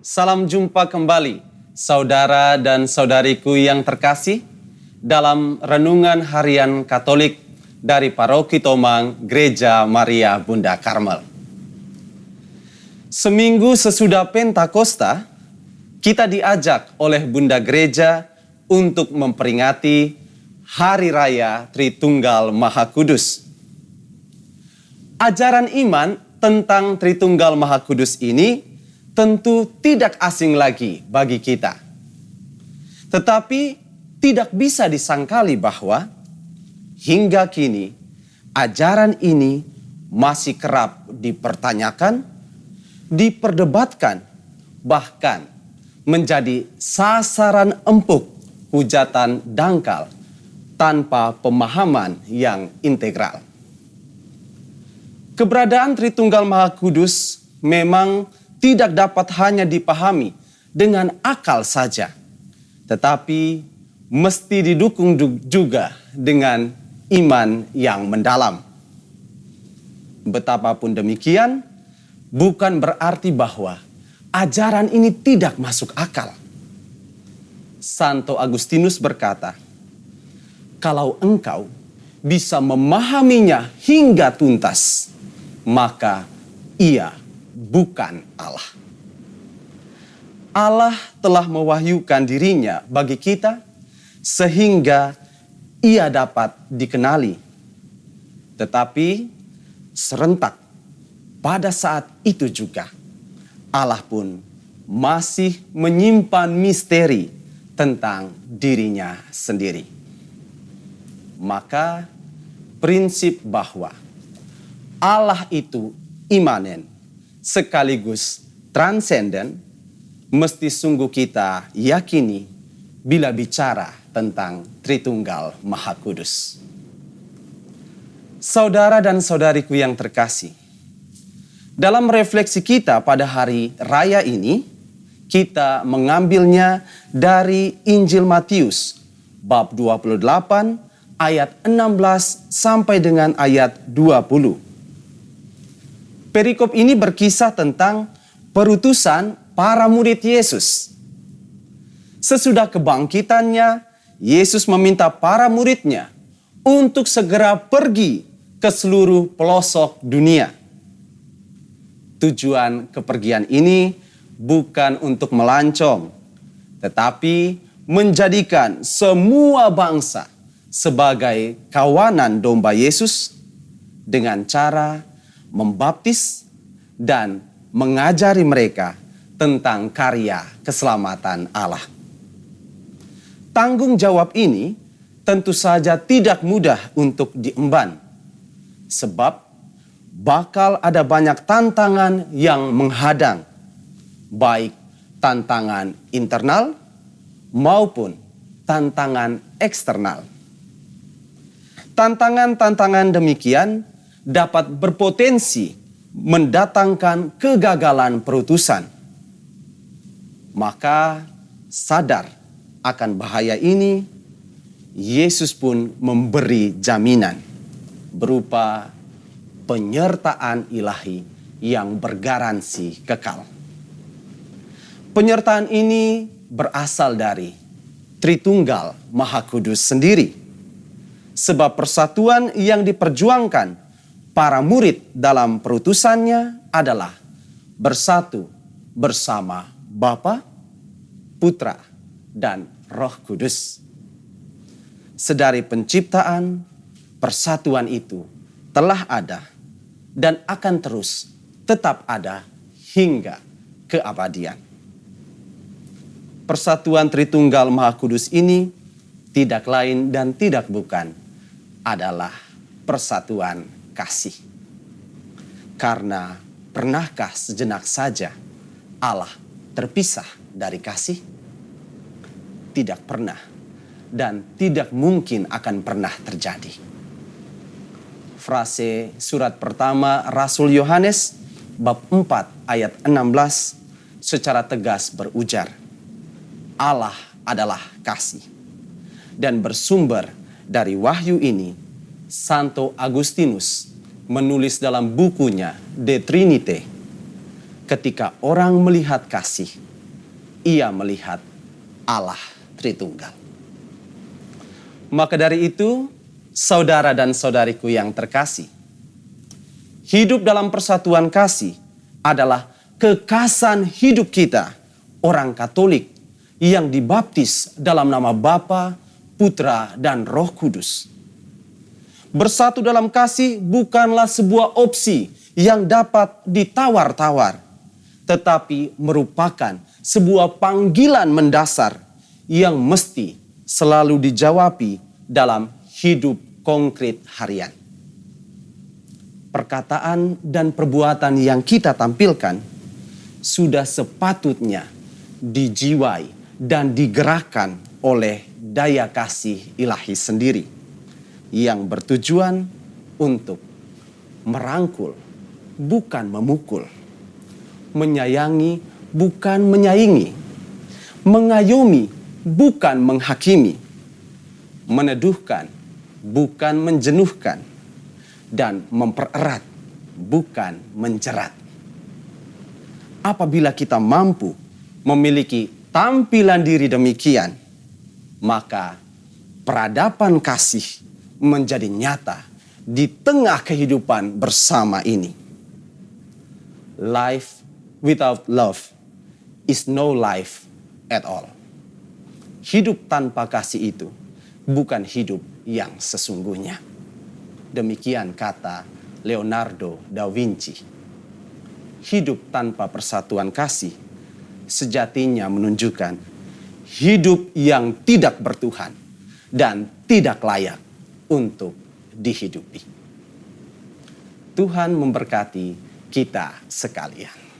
Salam jumpa kembali, saudara dan saudariku yang terkasih, dalam Renungan Harian Katolik dari Paroki Tomang, Gereja Maria Bunda Karmel. Seminggu sesudah Pentakosta, kita diajak oleh Bunda Gereja untuk memperingati Hari Raya Tritunggal Maha Kudus. Ajaran iman tentang Tritunggal Maha Kudus ini tentu tidak asing lagi bagi kita. Tetapi tidak bisa disangkali bahwa hingga kini ajaran ini masih kerap dipertanyakan, diperdebatkan, bahkan menjadi sasaran empuk hujatan dangkal tanpa pemahaman yang integral. Keberadaan Tritunggal Maha Kudus memang tidak dapat hanya dipahami dengan akal saja, tetapi mesti didukung juga dengan iman yang mendalam. Betapapun demikian, bukan berarti bahwa ajaran ini tidak masuk akal. Santo Agustinus berkata, "Kalau engkau bisa memahaminya hingga tuntas, maka ia bukan Allah." Allah telah mewahyukan dirinya bagi kita sehingga ia dapat dikenali. Tetapi serentak pada saat itu juga Allah pun masih menyimpan misteri tentang dirinya sendiri. Maka prinsip bahwa Allah itu imanen sekaligus transenden mesti sungguh kita yakini bila bicara tentang Tritunggal Maha Kudus. Saudara dan saudariku yang terkasih, dalam refleksi kita pada hari raya ini, kita mengambilnya dari Injil Matius bab 28 ayat 16 sampai dengan ayat 20. Perikop ini berkisah tentang perutusan para murid Yesus. Sesudah kebangkitannya, Yesus meminta para muridnya untuk segera pergi ke seluruh pelosok dunia. Tujuan kepergian ini bukan untuk melancong, tetapi menjadikan semua bangsa sebagai kawanan domba Yesus dengan cara membaptis dan mengajari mereka tentang karya keselamatan Allah. Tanggung jawab ini tentu saja tidak mudah untuk diemban, sebab bakal ada banyak tantangan yang menghadang, baik tantangan internal maupun tantangan eksternal. Tantangan-tantangan demikian dapat berpotensi mendatangkan kegagalan perutusan. Maka sadar akan bahaya ini, Yesus pun memberi jaminan berupa penyertaan ilahi yang bergaransi kekal. Penyertaan ini berasal dari Tritunggal Maha Kudus sendiri, sebab persatuan yang diperjuangkan para murid dalam perutusannya adalah bersatu bersama Bapa, Putra, dan Roh Kudus. Sedari penciptaan, persatuan itu telah ada dan akan terus tetap ada hingga keabadian. Persatuan Tritunggal Maha Kudus ini tidak lain dan tidak bukan adalah persatuan kasih. Karena pernahkah sejenak saja Allah terpisah dari kasih? Tidak pernah dan tidak mungkin akan pernah terjadi. Frase surat pertama Rasul Yohanes bab 4 ayat 16 secara tegas berujar, Allah adalah kasih. Dan bersumber dari wahyu ini, Santo Agustinus menulis dalam bukunya De Trinite, ketika orang melihat kasih, ia melihat Allah Tritunggal. Maka dari itu, saudara dan saudariku yang terkasih, hidup dalam persatuan kasih adalah kekasan hidup kita, orang Katolik yang dibaptis dalam nama Bapa, Putra, dan Roh Kudus. Bersatu dalam kasih bukanlah sebuah opsi yang dapat ditawar-tawar, tetapi merupakan sebuah panggilan mendasar yang mesti selalu dijawabi dalam hidup konkret harian. Perkataan dan perbuatan yang kita tampilkan sudah sepatutnya dijiwai dan digerakkan oleh daya kasih ilahi sendiri yang bertujuan untuk merangkul, bukan memukul, menyayangi, bukan menyaingi, mengayomi, bukan menghakimi, meneduhkan, bukan menjenuhkan, dan mempererat, bukan menjerat. Apabila kita mampu memiliki tampilan diri demikian, maka peradaban kasih menjadi nyata di tengah kehidupan bersama ini. Life without love is no life at all. Hidup tanpa kasih itu bukan hidup yang sesungguhnya. Demikian kata Leonardo da Vinci. Hidup tanpa persatuan kasih sejatinya menunjukkan hidup yang tidak bertuhan dan tidak layak untuk dihidupi. Tuhan memberkati kita sekalian.